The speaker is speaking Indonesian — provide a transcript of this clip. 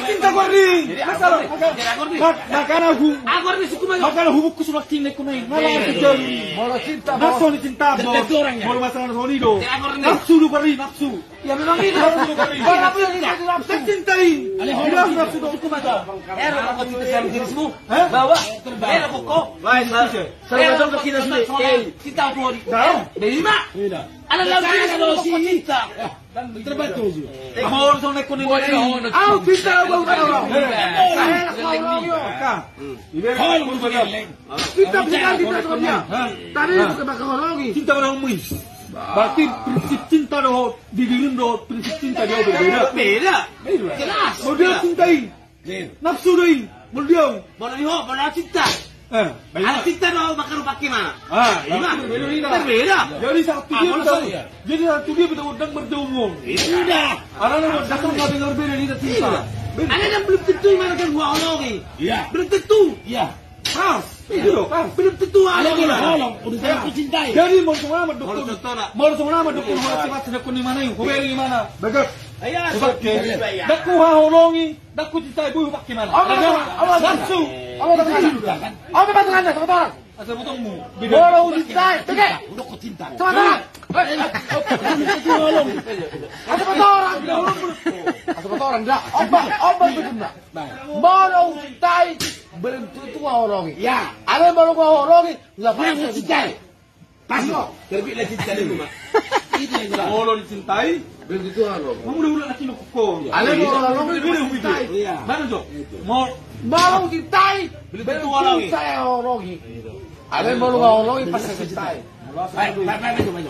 Cinta gordi. Masalah. Makanya hubungku sudah cinta kunai. Malah kejauh. Mau cinta. Nafsu ni cinta. Mau masalah soni do. Nafsu lu gordi nafsu. Ya memang itu. Nafsu cintai. Jelas nafsu do. Era aku cinta sama dirimu. Bawa. Era pokok. Lain lah. Saya betul kita sudah. Cinta aku. Dari mana? Ada lagi kalau cinta. Terbantu je. Amor son naik kuning wali. Au cinta aku orang. Cinta bukan kita sebenarnya. Tadi itu bakal orang lagi. Cinta orang mui. Berarti prinsip cinta doh di diri doh prinsip cinta dia berbeda. Beda. Jelas. Model cintai. Nafsu doi. Model. Mana cinta. Ada cinta doh bakal pakai mana? Berbeda. Jadi satu dia betul-betul berdungung. Tidak. Karena datang nggak dengar beda dia cinta. Ada yang belum tentu mana kan gua olongi. Iya. Belum tentu. Iya. Itu belum tentu ada orang. Udah saya aku cintai. Jadi mau semua mendukung. Mau semua mendukung hati sedekun di mana yuk? Kubeli di mana? Bagus. Ayah. Daku haolongi, daku cintai buih pakai mana? Allah nafsu. Allah kan. Apa patungannya sama orang? Asal potongmu. Bolong cintai. Oke. Udah kau cinta. Sama orang. Ada orang. Ada orang enggak. Obat itu enggak. Bolong cintai. Belum tentu orang. Ya. Ada bolong orang. Enggak pernah cintai. Pasti kok. Terbitlah cinta dulu, Mak. Itu yang jelas. Kalau dicintai, belum tentu orang. kamu udah laki lu kok. Ada orang cintai. Mana Jo? Mau cintai. Belum tentu orang. Saya orang. Ada bolong orang pasti cintai. Baik, baik, baik.